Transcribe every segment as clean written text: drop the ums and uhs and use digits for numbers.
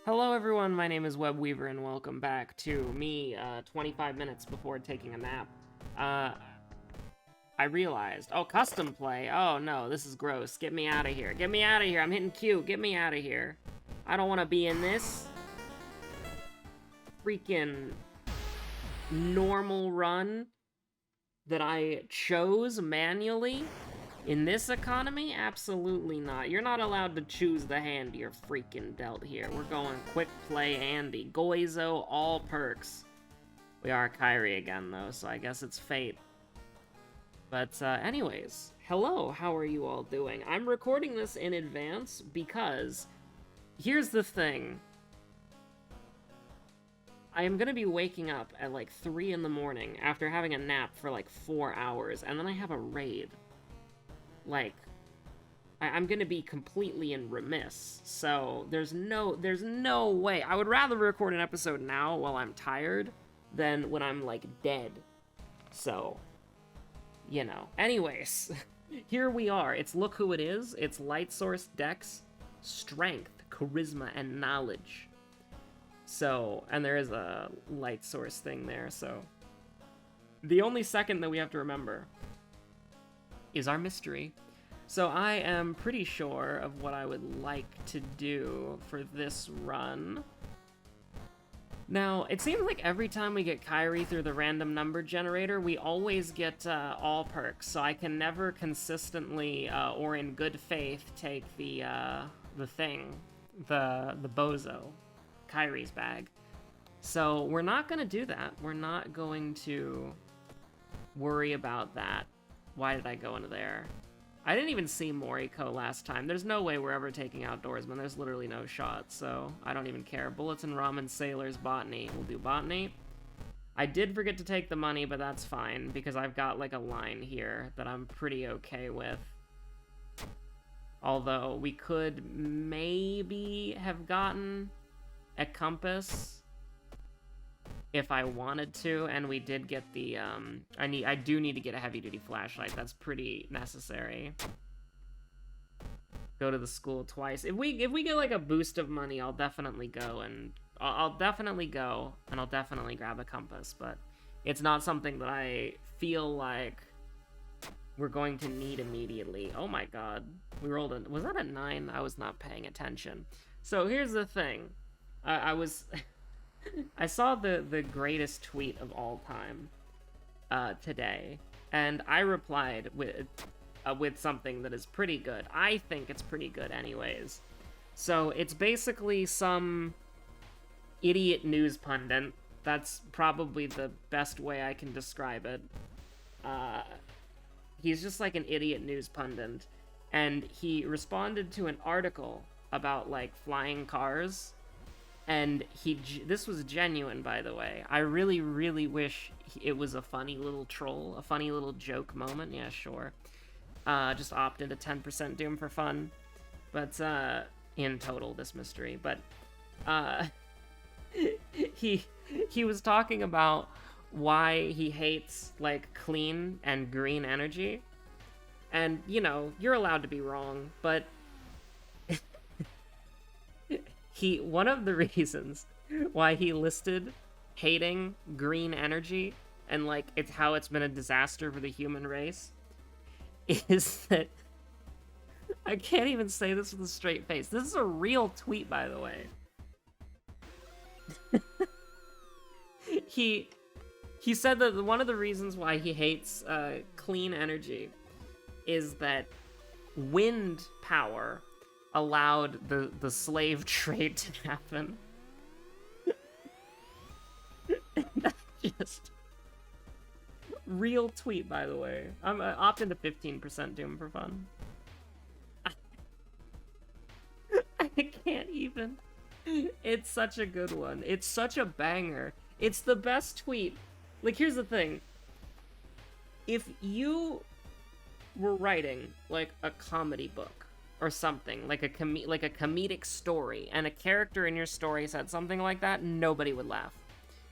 Hello everyone, my name is Webweaver and welcome back to me 25 minutes before taking a nap. I realized, custom play, oh no, this is gross, get me out of here, I'm hitting Q, get me out of here. I don't want to be in this freaking normal run that I chose manually. In this economy, absolutely not. You're not allowed to choose the hand you're freaking dealt here. We're going quick play Andy. Goizo, all perks. We are Kyrie again, though, so I guess it's fate. But, anyways, hello, how are you all doing? I'm recording this in advance because here's the thing. I am gonna be waking up at like 3 in the morning after having a nap for like 4 hours, and then I have a raid. Like, I'm gonna be completely in remiss, so there's no way. I would rather record an episode now while I'm tired than when I'm, like, dead. So, you know. Anyways, here we are. It's Look Who It Is. It's Light Source, Dex, Strength, Charisma, and Knowledge. So, and there is a Light Source thing there, so. The only second that we have to remember is our mystery. So I am pretty sure of what I would like to do for this run. Now, it seems like every time we get Kyrie through the random number generator, we always get all perks, so I can never consistently or in good faith take the bozo, Kyrie's bag. So we're not gonna do that. We're not going to worry about that. Why did I go into there? I didn't even see Moriko last time. There's no way we're ever taking Outdoorsman. There's literally no shot, so I don't even care. Bullets and Ramen, Sailors, Botany. We'll do Botany. I did forget to take the money, but that's fine, because I've got, like, a line here that I'm pretty okay with. Although, we could maybe have gotten a compass if I wanted to, and we did get the, I do need to get a heavy-duty flashlight. That's pretty necessary. Go to the school twice. If we get, like, a boost of money, I'll definitely go, and I'll definitely go, and I'll definitely grab a compass, but it's not something that I feel like we're going to need immediately. Oh my god. We rolled a, was that a 9? I was not paying attention. So here's the thing. I saw the greatest tweet of all time today, and I replied with something that is pretty good. I think it's pretty good anyways. So it's basically some idiot news pundit. That's probably the best way I can describe it. He's just like an idiot news pundit, and he responded to an article about, like, flying cars. And this was genuine, by the way. I really, really wish it was a funny little troll, a funny little joke moment. Yeah, sure. Just opt into 10% Doom for fun. But, in total, this mystery. But, he was talking about why he hates, like, clean and green energy. And, you know, you're allowed to be wrong, but one of the reasons why he listed hating green energy and, like, it's how it's been a disaster for the human race is that, I can't even say this with a straight face. This is a real tweet, by the way. He said that one of the reasons why he hates clean energy is that wind power allowed the slave trade to happen. That's just real tweet, by the way. I'm opt into 15% Doom for fun. I can't even. It's such a good one. It's such a banger. It's the best tweet. Like, here's the thing. If you were writing, like, a comedy book or something, like a comedic story, and a character in your story said something like that, nobody would laugh.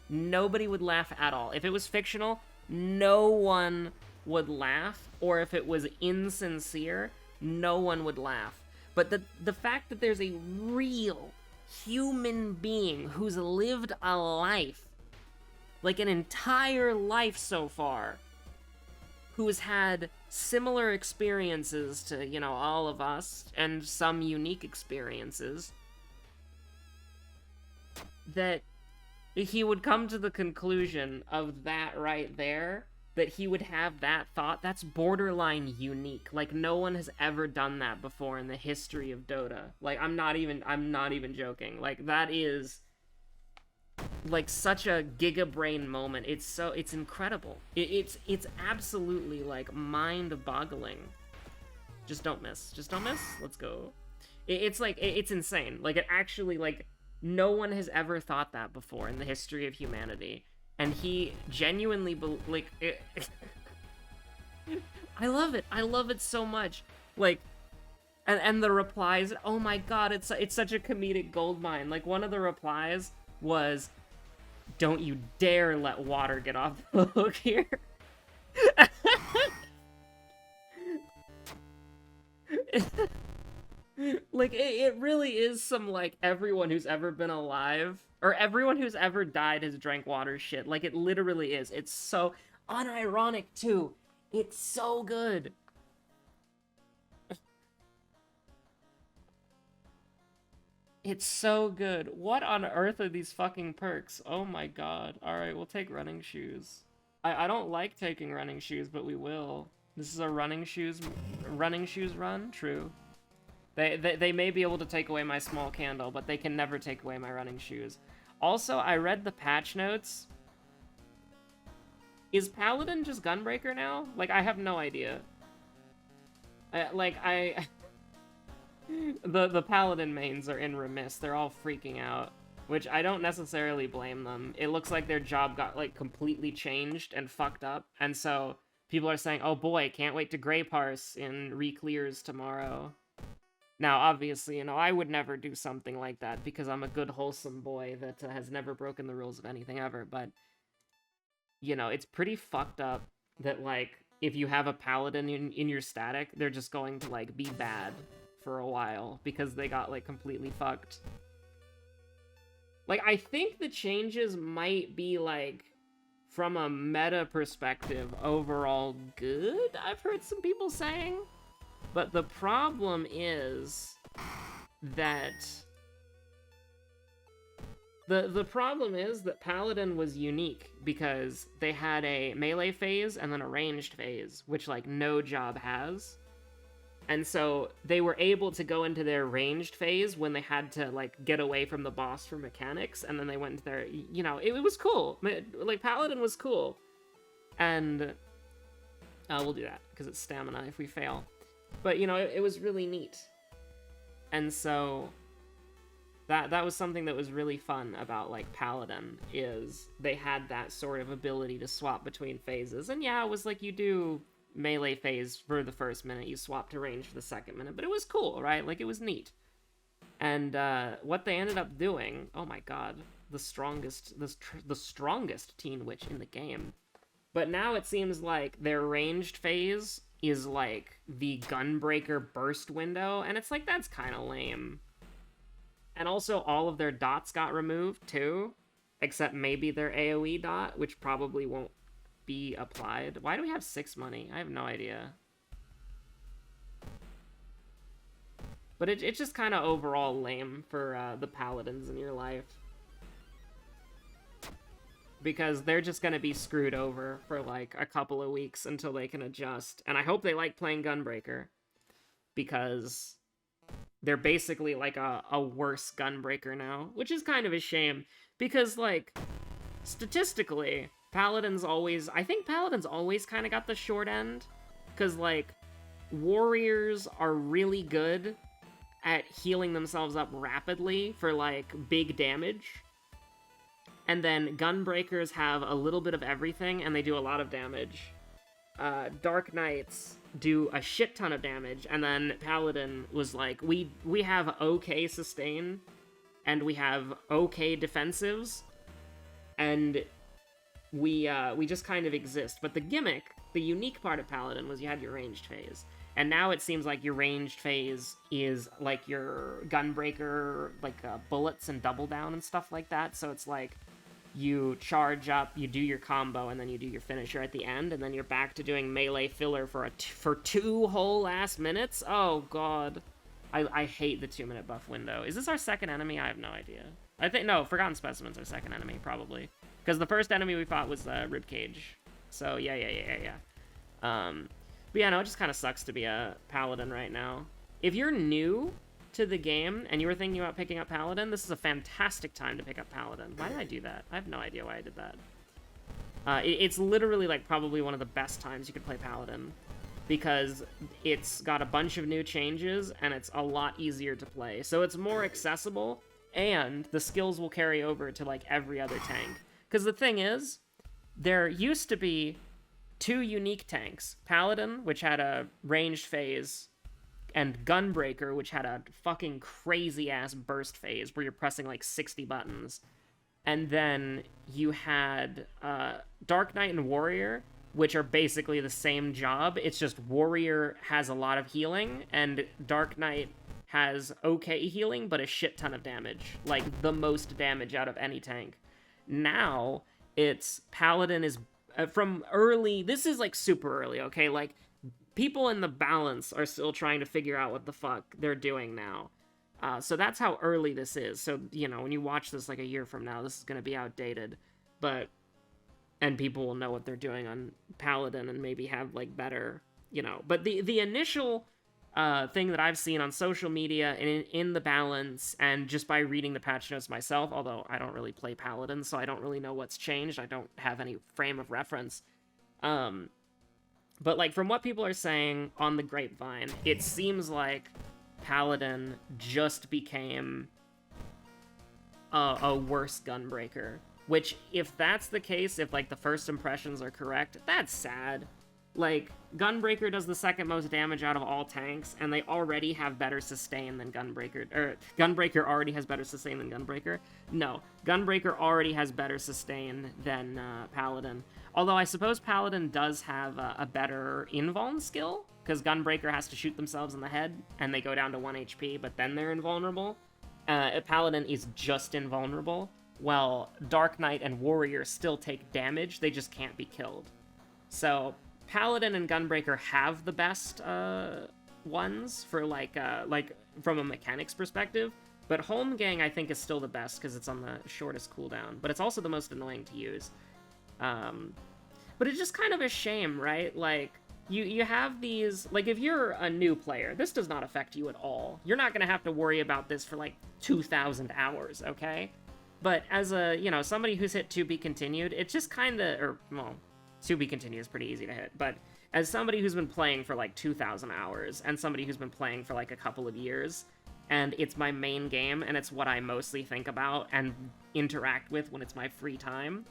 Nobody would laugh at all. If it was fictional, no one would laugh, or if it was insincere, no one would laugh. But the fact that there's a real human being who's lived a life, like an entire life so far, who's had similar experiences to, you know, all of us, and some unique experiences, that he would come to the conclusion of that right there, that he would have that thought. That's borderline unique. Like, no one has ever done that before in the history of Dota. Like, I'm not even joking. Like, that is, like, such a giga-brain moment. It's incredible. It's absolutely, like, mind-boggling. Just don't miss. Just don't miss. Let's go. It's like, it's insane. Like, it actually, like, no one has ever thought that before in the history of humanity. And he genuinely, like, I love it. I love it so much. Like, and the replies, oh my god, it's such a comedic goldmine. Like, one of the replies was, don't you dare let water get off the hook here. Like, it really is some, like, everyone who's ever been alive, or everyone who's ever died has drank water shit. Like, it literally is. It's so unironic, too. It's so good. It's so good. What on earth are these fucking perks? Oh my god. Alright, we'll take running shoes. I don't like taking running shoes, but we will. This is a running shoes run? True. They may be able to take away my small candle, but they can never take away my running shoes. Also, I read the patch notes. Is Paladin just Gunbreaker now? Like, I have no idea. The Paladin mains are in remiss. They're all freaking out, which I don't necessarily blame them. It looks like their job got, like, completely changed and fucked up, and so people are saying, oh boy, can't wait to Grey Parse in Reclears tomorrow. Now, obviously, you know, I would never do something like that because I'm a good, wholesome boy that has never broken the rules of anything ever, but, you know, it's pretty fucked up that, like, if you have a Paladin in your static, they're just going to, like, be bad for a while because they got, like, completely fucked. Like, I think the changes might be, like, from a meta perspective, overall good, I've heard some people saying. But the problem is that the problem is that Paladin was unique because they had a melee phase and then a ranged phase, which, like, no job has. And so they were able to go into their ranged phase when they had to, like, get away from the boss for mechanics, and then they went into their, you know, it was cool. Like, Paladin was cool. And we'll do that because it's stamina if we fail. But, you know, it was really neat. And so that was something that was really fun about, like, Paladin, is they had that sort of ability to swap between phases. And yeah, it was like you do melee phase for the first minute, you swap to range for the second minute, but it was cool, right? Like, it was neat. And what they ended up doing, oh my god, the strongest teen witch in the game. But now it seems like their ranged phase is like the Gunbreaker burst window, and it's like, that's kind of lame. And also all of their dots got removed too, except maybe their AoE dot, which probably won't be applied. Why do we have 6 money? I have no idea. But it's just kind of overall lame for the Paladins in your life. Because they're just gonna be screwed over for, like, a couple of weeks until they can adjust. And I hope they like playing Gunbreaker, because they're basically, like, a worse Gunbreaker now, which is kind of a shame, because, like, statistically, I think Paladins always kind of got the short end, because, like, warriors are really good at healing themselves up rapidly for, like, big damage. And then Gunbreakers have a little bit of everything, and they do a lot of damage. Dark Knights do a shit ton of damage, and then Paladin was like, we have okay sustain, and we have okay defensives, and we just kind of exist. But the gimmick, the unique part of Paladin, was you had your ranged phase. And now it seems like your ranged phase is like your gunbreaker, like bullets and double down and stuff like that. So it's like you charge up, you do your combo, and then you do your finisher at the end, and then you're back to doing melee filler for for 2 whole ass minutes. Oh god, I hate the 2-minute buff window. Is this our second enemy? I have no idea. I think no, Forgotten Specimen's our second enemy probably, because the first enemy we fought was Ribcage. So yeah. But yeah, no, it just kind of sucks to be a Paladin right now. If you're new to the game and you were thinking about picking up Paladin, this is a fantastic time to pick up Paladin. Why did I do that? I have no idea why I did that. It's literally like probably one of the best times you could play Paladin, because it's got a bunch of new changes and it's a lot easier to play. So it's more accessible, and the skills will carry over to like every other tank. Because the thing is, there used to be 2 unique tanks. Paladin, which had a ranged phase, and Gunbreaker, which had a fucking crazy-ass burst phase where you're pressing like 60 buttons. And then you had Dark Knight and Warrior, which are basically the same job. It's just Warrior has a lot of healing, and Dark Knight has okay healing, but a shit ton of damage. Like, the most damage out of any tank. Now, it's Paladin is... from early, this is like super early, okay? Like, people in the balance are still trying to figure out what the fuck they're doing now. So that's how early this is. So, you know, when you watch this like a year from now, this is going to be outdated. And people will know what they're doing on Paladin and maybe have like better, you know. But the initial thing that I've seen on social media and in the balance, and just by reading the patch notes myself, although I don't really play Paladin, so I don't really know what's changed. I don't have any frame of reference. But like from what people are saying on the grapevine, it seems like Paladin just became a worse Gunbreaker. Which, if that's the case, if like the first impressions are correct, that's sad. Like, Gunbreaker does the second most damage out of all tanks, and they already have better sustain than Gunbreaker. Or, Gunbreaker already has better sustain than Gunbreaker? No, Gunbreaker already has better sustain than Paladin. Although I suppose Paladin does have a better invuln skill, because Gunbreaker has to shoot themselves in the head, and they go down to 1 HP, but then they're invulnerable. Paladin is just invulnerable, while Dark Knight and Warrior still take damage, they just can't be killed. So... Paladin and Gunbreaker have the best ones for like from a mechanics perspective, but Holmgang I think is still the best because it's on the shortest cooldown, but it's also the most annoying to use. But it's just kind of a shame, right? Like you have these, like if you're a new player, this does not affect you at all. You're not gonna have to worry about this for like 2,000 hours, okay? But as a, you know, somebody who's hit to be continued, it's just kind of, or well. To be continued is pretty easy to hit, but as somebody who's been playing for like 2,000 hours, and somebody who's been playing for like a couple of years, and it's my main game, and it's what I mostly think about and interact with when it's my free time,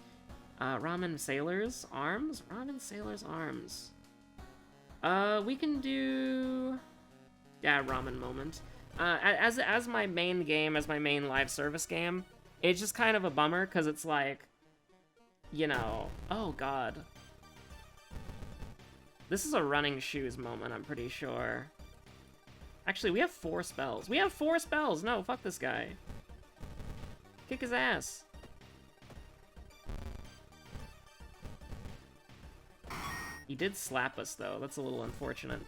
Ramen Sailor's Arms? Ramen Sailor's Arms. We can do... Yeah, Ramen Moment. As my main game, as my main live service game, it's just kind of a bummer, because it's like, you know... Oh, God. This is a running shoes moment, I'm pretty sure. Actually, we have 4 spells. We have 4 spells! No, fuck this guy. Kick his ass. He did slap us, though. That's a little unfortunate.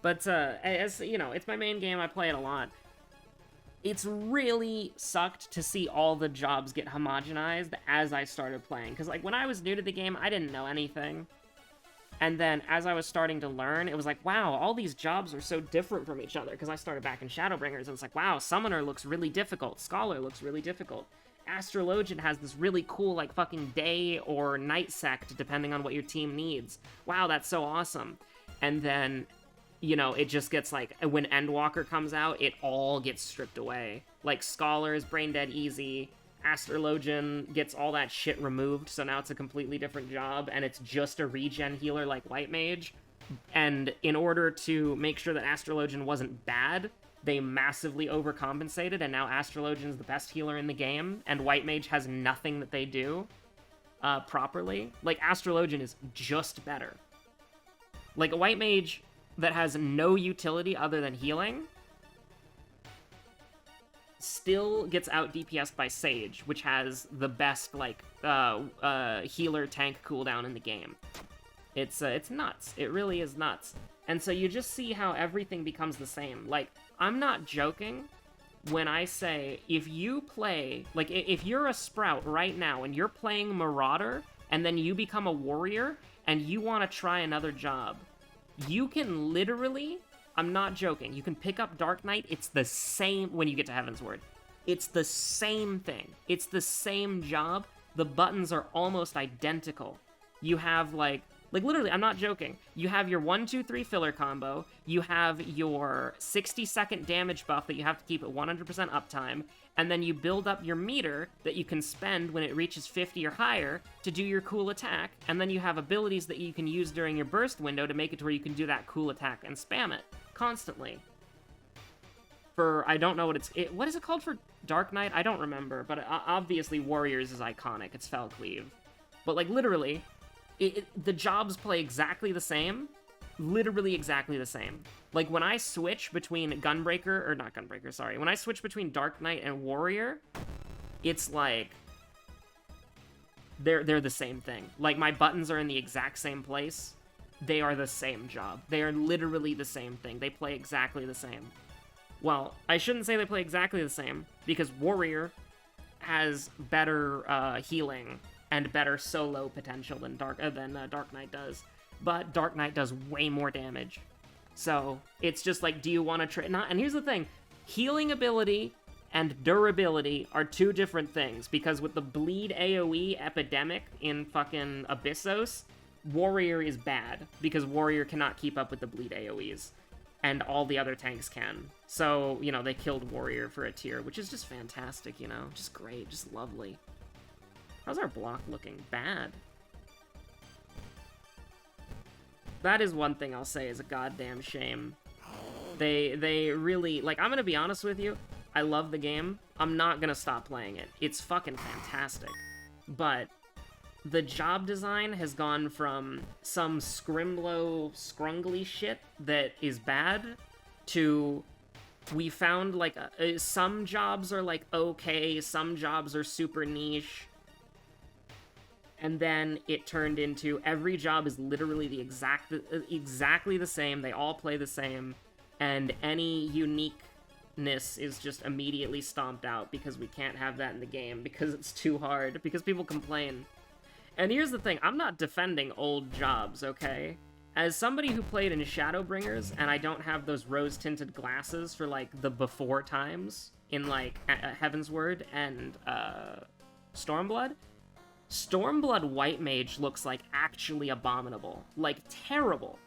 But, as, you know, it's my main game. I play it a lot. It's really sucked to see all the jobs get homogenized as I started playing. Because, like, when I was new to the game, I didn't know anything. And then, as I was starting to learn, it was like, wow, all these jobs are so different from each other. Because I started back in Shadowbringers, and it's like, wow, Summoner looks really difficult. Scholar looks really difficult. Astrologian has this really cool, like, fucking day or night sect, depending on what your team needs. Wow, that's so awesome. And then, you know, it just gets, like, when Endwalker comes out, it all gets stripped away. Like, Scholar is brain dead easy. Astrologian gets all that shit removed, so now it's a completely different job, and it's just a regen healer like White Mage. And in order to make sure that Astrologian wasn't bad, they massively overcompensated, and now Astrologian's the best healer in the game, and White Mage has nothing that they do properly. Like, Astrologian is just better. Like, a White Mage that has no utility other than healing still gets out DPS'd by Sage, which has the best, like, healer tank cooldown in the game. It's nuts. It really is nuts. And so you just see how everything becomes the same. Like, I'm not joking when I say, if you play, like, if you're a Sprout right now and you're playing Marauder, and then you become a Warrior, and you want to try another job, you can literally, I'm not joking, you can pick up Dark Knight, it's the same, when you get to Heavensward. It's the same thing. It's the same job. The buttons are almost identical. You have, like, literally, I'm not joking. You have your 1-2-3 filler combo, you have your 60-second damage buff that you have to keep at 100% uptime, and then you build up your meter that you can spend when it reaches 50 or higher to do your cool attack, and then you have abilities that you can use during your burst window to make it to where you can do that cool attack and spam it constantly. For, I don't know what what is it called for Dark Knight? I don't remember, but obviously Warriors is iconic. It's Fellcleave. But, like, literally, the jobs play exactly the same. Literally exactly the same. Like, when I switch between Gunbreaker, or not Gunbreaker, sorry. When I switch between Dark Knight and Warrior, it's like, they're the same thing. Like, my buttons are in the exact same place. They are the same job. They are literally the same thing. They play exactly the same. Well, I shouldn't say they play exactly the same, because Warrior has better healing and better solo potential than Dark Knight does. But Dark Knight does way more damage. So, it's just like, do you want to try... And here's the thing. Healing ability and durability are two different things, because with the bleed AoE epidemic in fucking Abyssos, Warrior is bad, because Warrior cannot keep up with the bleed AoEs. And all the other tanks can. So, you know, they killed Warrior for a tier, which is just fantastic, you know? Just great, just lovely. How's our block looking? Bad. That is one thing I'll say is a goddamn shame. They really... Like, I'm gonna be honest with you. I love the game. I'm not gonna stop playing it. It's fucking fantastic. But the job design has gone from some scrimlow, scrungly shit that is bad to... We found, like, some jobs are, like, okay, some jobs are super niche. And then it turned into every job is literally the exactly the same. They all play the same. And any uniqueness is just immediately stomped out because we can't have that in the game because it's too hard, because people complain. And here's the thing, I'm not defending old jobs, okay? As somebody who played in Shadowbringers, and I don't have those rose-tinted glasses for, like, the before times in, like, Heavensward and, Stormblood, Stormblood White Mage looks, like, actually abominable. Like, terrible.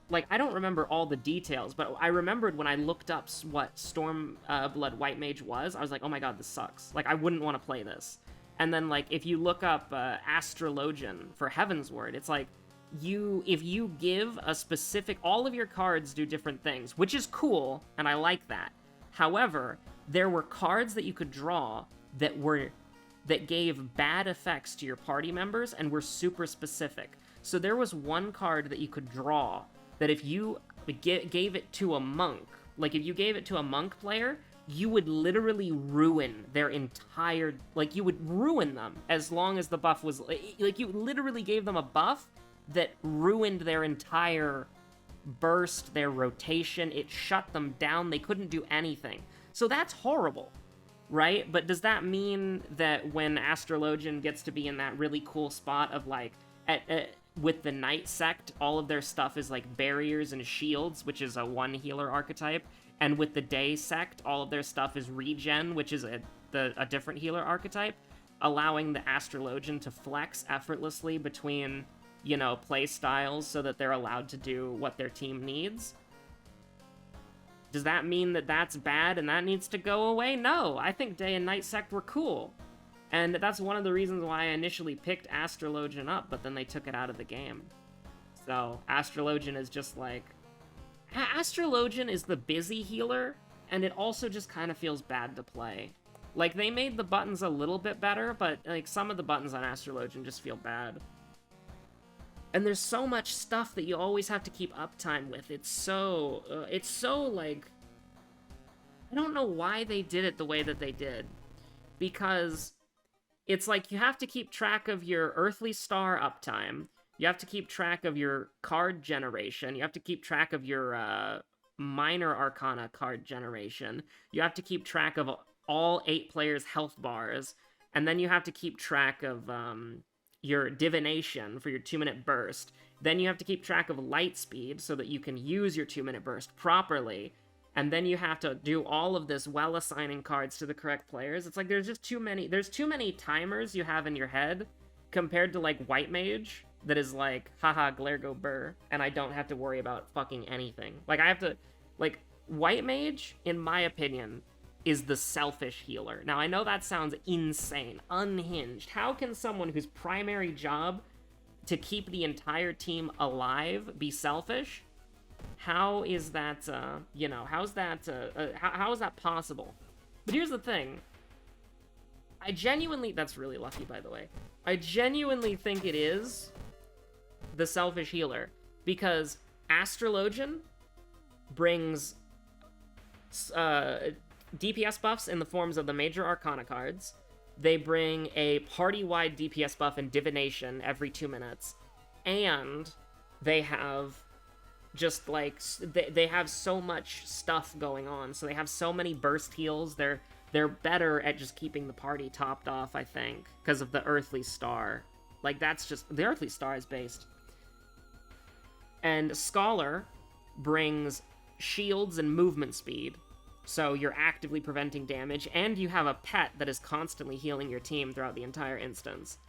Like, I don't remember all the details, but I remembered when I looked up what Stormblood White Mage was, I was like, oh my god, this sucks. Like, I wouldn't want to play this. And then, like, if you look up Astrologian for Heavensward, it's like, if you give a specific... All of your cards do different things, which is cool, and I like that. However, there were cards that you could draw that gave bad effects to your party members and were super specific. So there was one card that you could draw that if you gave it to a monk, like if you gave it to a monk player, you would literally ruin their entire... Like, you would ruin them as long as the buff was... Like, you literally gave them a buff that ruined their entire burst, their rotation. It shut them down. They couldn't do anything. So that's horrible, right? But does that mean that when Astrologian gets to be in that really cool spot of, like, with the Night Sect, all of their stuff is, like, barriers and shields, which is a one healer archetype, and with the Day Sect, all of their stuff is regen, which is a different healer archetype, allowing the Astrologian to flex effortlessly between, you know, play styles so that they're allowed to do what their team needs? Does that mean that that's bad and that needs to go away? No, I think Day and Night Sect were cool. And that's one of the reasons why I initially picked Astrologian up, but then they took it out of the game. So, Astrologian is just like... Astrologian is the busy healer, and it also just kind of feels bad to play. Like, they made the buttons a little bit better, but, like, some of the buttons on Astrologian just feel bad. And there's so much stuff that you always have to keep uptime with. It's so, like, I don't know why they did it the way that they did. Because it's like you have to keep track of your Earthly Star uptime. You have to keep track of your card generation. You have to keep track of your Minor Arcana card generation. You have to keep track of all 8 players' health bars. And then you have to keep track of your Divination for your 2-minute burst. Then you have to keep track of light speed so that you can use your 2-minute burst properly. And then you have to do all of this while assigning cards to the correct players. It's like there's too many timers you have in your head compared to, like, White Mage that is like, haha, glare go burr, and I don't have to worry about fucking anything. Like, I have to, like, White Mage, in my opinion, is the selfish healer. Now, I know that sounds insane, unhinged. How can someone whose primary job to keep the entire team alive be selfish? How is that, how is that possible? But here's the thing. That's really lucky, by the way. I genuinely think it is the selfish healer, because Astrologian brings DPS buffs in the forms of the Major Arcana cards. They bring a party-wide DPS buff in Divination every 2 minutes. And they have just, like, they have so much stuff going on. So they have so many burst heals. They're better at just keeping the party topped off, I think, because of the Earthly Star. Like, that's just... The Earthly Star is based. And Scholar brings shields and movement speed, so you're actively preventing damage, and you have a pet that is constantly healing your team throughout the entire instance.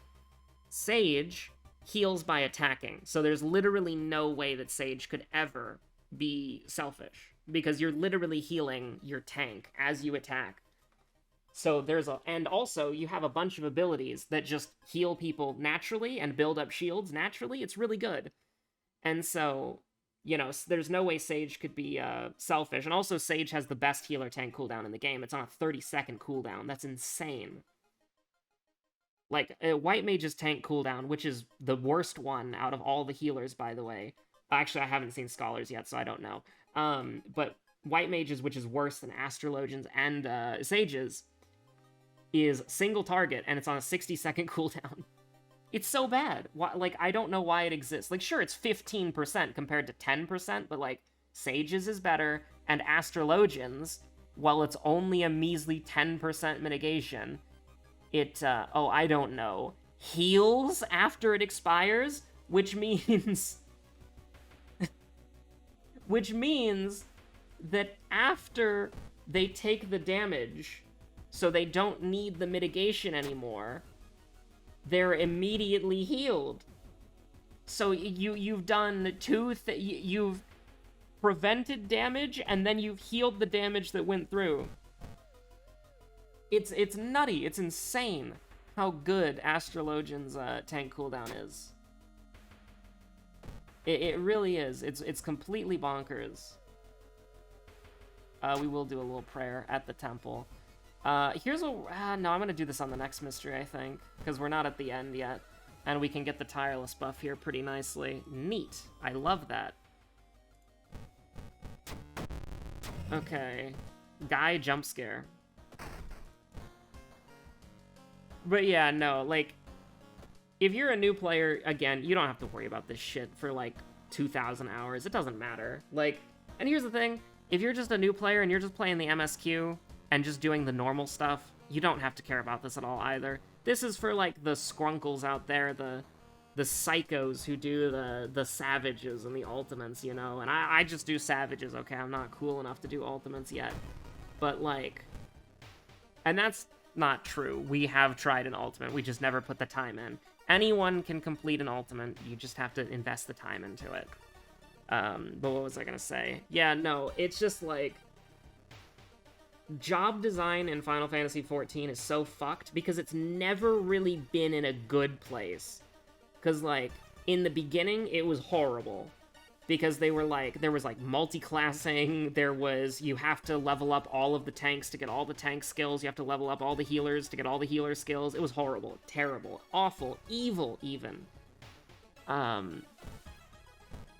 Sage heals by attacking, so there's literally no way that Sage could ever be selfish, because you're literally healing your tank as you attack. So and also you have a bunch of abilities that just heal people naturally and build up shields naturally. It's really good. And so, there's no way Sage could be selfish. And also, Sage has the best healer tank cooldown in the game. It's on a 30-second cooldown. That's insane. Like, White Mage's tank cooldown, which is the worst one out of all the healers, by the way. Actually, I haven't seen Scholars yet, so I don't know. But White Mage's, which is worse than Astrologian's and Sage's, is single target, and it's on a 60-second cooldown. It's so bad. Like, I don't know why it exists. Like, sure, it's 15% compared to 10%, but, like, Sage's is better, and Astrologian's, while it's only a measly 10% mitigation, I don't know, heals after it expires, which means... which means that after they take the damage, so they don't need the mitigation anymore, they're immediately healed. So you've done you've prevented damage, and then you've healed the damage that went through. It's nutty. It's insane how good Astrologian's tank cooldown is. It really is. It's completely bonkers. We will do a little prayer at the temple. No, I'm gonna do this on the next mystery, I think, because we're not at the end yet, and we can get the tireless buff here pretty nicely. Neat. I love that. Okay. Guy jump scare. But yeah, no, like, if you're a new player, again, you don't have to worry about this shit for, like, 2,000 hours. It doesn't matter. Like, and here's the thing, if you're just a new player and you're just playing the MSQ and just doing the normal stuff, you don't have to care about this at all either. This is for, like, the scrunkles out there, the psychos who do the savages and the ultimates, and I just do savages, okay? I'm not cool enough to do ultimates yet. But, like, and that's not true. We have tried an ultimate, we just never put the time in. Anyone can complete an ultimate, you just have to invest the time into it. But what was I gonna say? Yeah, no, it's just, like, job design in Final Fantasy XIV is so fucked because it's never really been in a good place. Because, like, in the beginning, it was horrible. Because there was, like, multi-classing, you have to level up all of the tanks to get all the tank skills, you have to level up all the healers to get all the healer skills. It was horrible, terrible, awful, evil, even.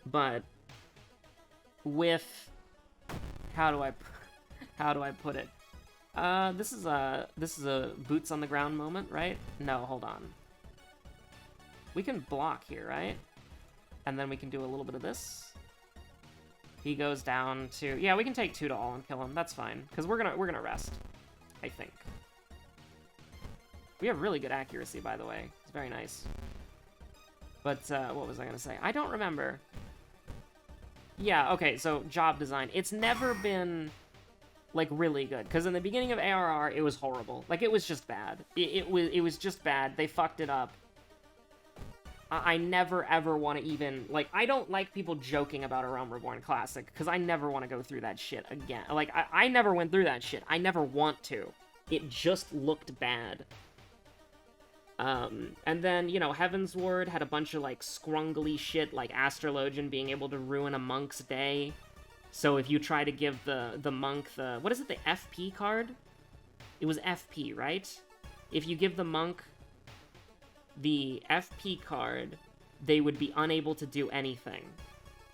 But with how do I put it? This is a boots on the ground moment, right? No, hold on. We can block here, right? And then we can do a little bit of this. He goes down to... Yeah, we can take 2 to all and kill him. That's fine. Because we're gonna rest, I think. We have really good accuracy, by the way. It's very nice. But, what was I gonna say? I don't remember. Yeah, okay, so job design. It's never been, like, really good. Because in the beginning of ARR, it was horrible. Like, it was just bad. It was just bad. They fucked it up. I never, ever want to even... Like, I don't like people joking about a Realm Reborn Classic, because I never want to go through that shit again. Like, I never went through that shit. I never want to. It just looked bad. And then, you know, Heavensward had a bunch of, like, scrungly shit, like Astrologian being able to ruin a monk's day. So if you try to give the monk the... What is it, the FP card? It was FP, right? If you give the monk the FP card, they would be unable to do anything.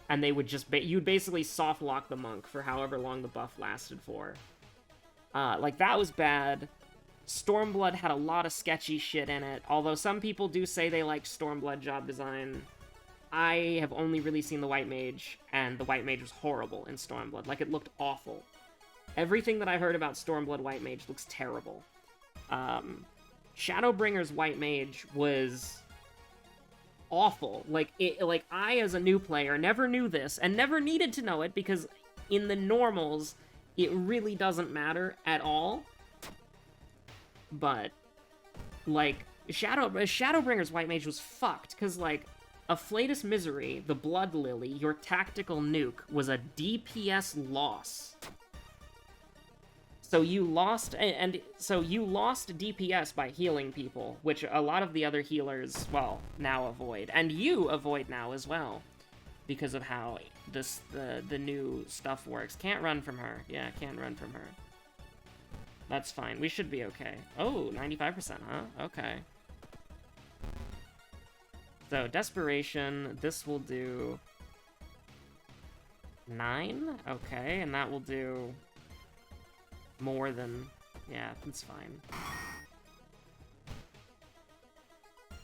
And they would just... You'd basically soft lock the monk for however long the buff lasted for. Like, that was bad. Stormblood had a lot of sketchy shit in it, although some people do say they like Stormblood job design. I have only really seen the White Mage, and the White Mage was horrible in Stormblood. Like, it looked awful. Everything that I've heard about Stormblood White Mage looks terrible. Shadowbringer's White Mage was awful. Like, I, as a new player, never knew this, and never needed to know it, because in the normals, it really doesn't matter at all. But, like, Shadowbringer's White Mage was fucked, because, like, Afflatus Misery, the Blood Lily, your tactical nuke, was a DPS loss. So you lost, so you lost DPS by healing people, which a lot of the other healers, well, now avoid. And you avoid now as well, because of how the new stuff works. Can't run from her. Yeah, can't run from her. That's fine. We should be okay. Oh, 95%, huh? Okay. So, Desperation. This will do 9? Okay, and that will do more than... Yeah, that's fine.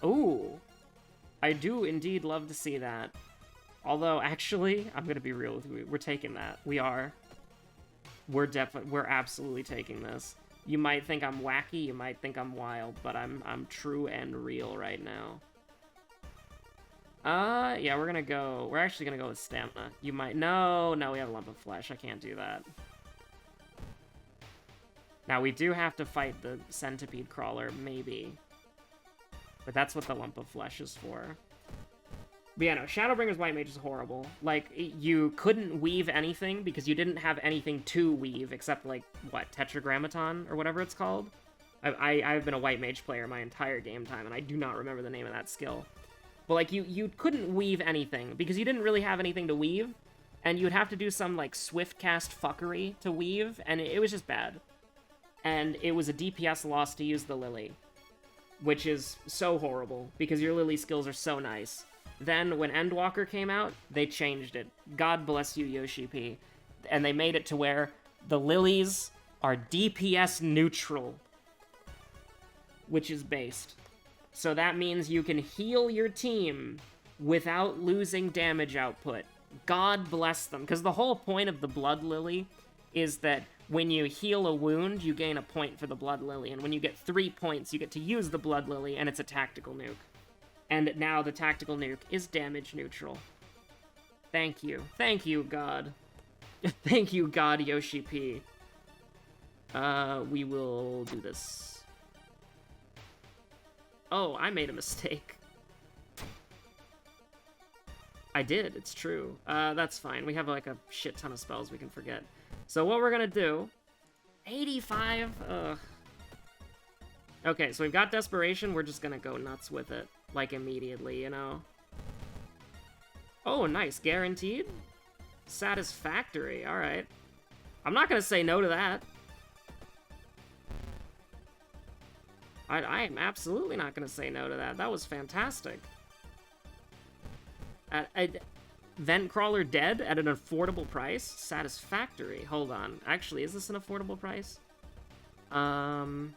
Ooh! I do indeed love to see that. Although, actually, I'm gonna be real with you. We're taking that. We are. We're absolutely taking this. You might think I'm wacky, you might think I'm wild, but I'm true and real right now. Yeah, we're actually gonna go with stamina. You might, no, we have a lump of flesh, I can't do that. Now, we do have to fight the centipede crawler, maybe. But that's what the lump of flesh is for. But yeah, no, Shadowbringer's White Mage is horrible. Like, you couldn't weave anything because you didn't have anything to weave except, like, what, Tetragrammaton or whatever it's called? I've been a White Mage player my entire game time, and I do not remember the name of that skill. But, like, you couldn't weave anything because you didn't really have anything to weave, and you'd have to do some, like, swift cast fuckery to weave, and it was just bad. And it was a DPS loss to use the Lily, which is so horrible because your Lily skills are so nice. Then, when Endwalker came out, they changed it. God bless you, Yoshi P. And they made it to where the lilies are DPS neutral, which is based. So that means you can heal your team without losing damage output. God bless them. Because the whole point of the Blood Lily is that when you heal a wound, you gain a point for the Blood Lily. And when you get 3 points, you get to use the Blood Lily, and it's a tactical nuke. And now the tactical nuke is damage neutral. Thank you. Thank you, God. Thank you, God Yoshi P. We will do this. Oh, I made a mistake. I did, it's true. That's fine. We have, like, a shit ton of spells we can forget. So what we're gonna do... 85? Ugh. Okay, so we've got Desperation. We're just gonna go nuts with it. Like, immediately, you know? Oh, nice. Guaranteed? Satisfactory. Alright. I'm not gonna say no to that. I am absolutely not gonna say no to that. That was fantastic. Vent Crawler dead at an affordable price? Satisfactory. Hold on. Actually, is this an affordable price? Because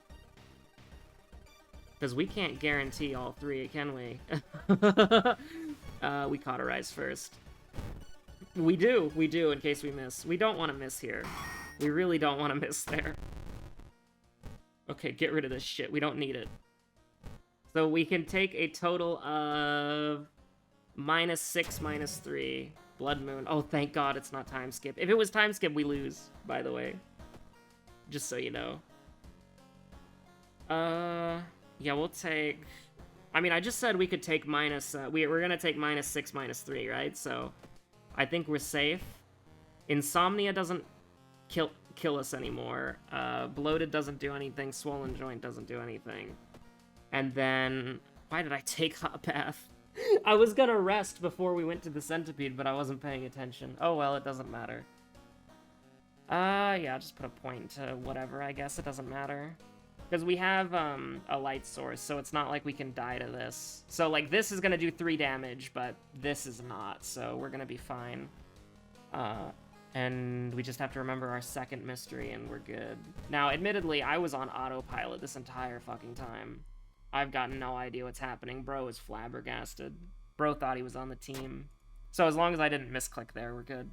we can't guarantee all three, can we? We cauterize first. We do, in case we miss. We don't want to miss here. We really don't want to miss there. Okay, get rid of this shit. We don't need it. So we can take a total of -6, -3. Blood Moon. Oh, thank God it's not time skip. If it was time skip, we lose, by the way. Just so you know. Yeah, we'll take... I mean, I just said we could take we're gonna take -6, -3, right? So, I think we're safe. Insomnia doesn't kill us anymore. Bloated doesn't do anything. Swollen Joint doesn't do anything. And then... Why did I take Hot Bath? I was gonna rest before we went to the Centipede, but I wasn't paying attention. Oh well, it doesn't matter. Yeah, just put a point to whatever, I guess. It doesn't matter. Because we have, a light source, so it's not like we can die to this. So, like, this is gonna do 3 damage, but this is not, so we're gonna be fine. And we just have to remember our second mystery, and we're good. Now, admittedly, I was on autopilot this entire fucking time. I've got no idea what's happening. Bro is flabbergasted. Bro thought he was on the team. So as long as I didn't misclick there, we're good.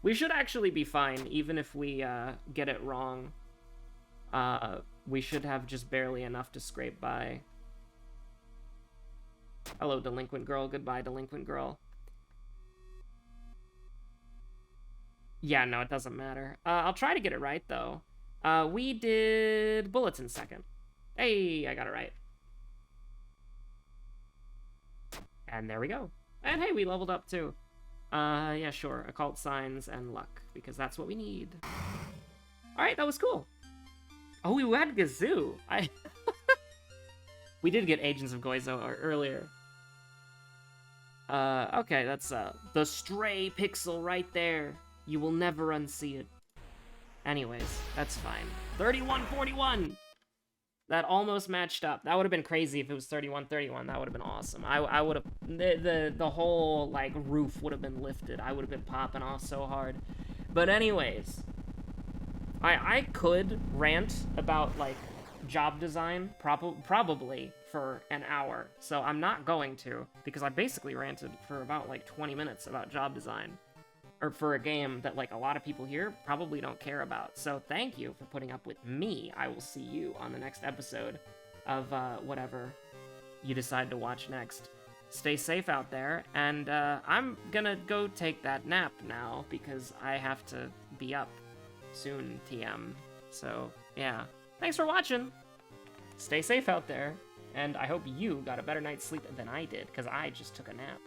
We should actually be fine, even if we, get it wrong. We should have just barely enough to scrape by. Hello, Delinquent Girl. Goodbye, Delinquent Girl. Yeah, no, it doesn't matter. I'll try to get it right, though. We did Bullets in second. Hey, I got it right. And there we go. And hey, we leveled up, too. Yeah, sure. Occult Signs and Luck, because that's what we need. Alright, that was cool. Oh, we had Gazoo. We did get Agents of Goizo earlier. Okay, that's, the stray pixel right there. You will never unsee it. Anyways, that's fine. 31-41! That almost matched up. That would have been crazy if it was 31-31. That would have been awesome. I would have... The whole, like, roof would have been lifted. I would have been popping off so hard. But anyways... I could rant about, like, job design, probably for an hour. So I'm not going to, because I basically ranted for about, like, 20 minutes about job design. Or for a game that, like, a lot of people here probably don't care about. So thank you for putting up with me. I will see you on the next episode of, whatever you decide to watch next. Stay safe out there, and, I'm gonna go take that nap now, because I have to be up soon, TM. So, yeah. Thanks for watching! Stay safe out there, and I hope you got a better night's sleep than I did, because I just took a nap.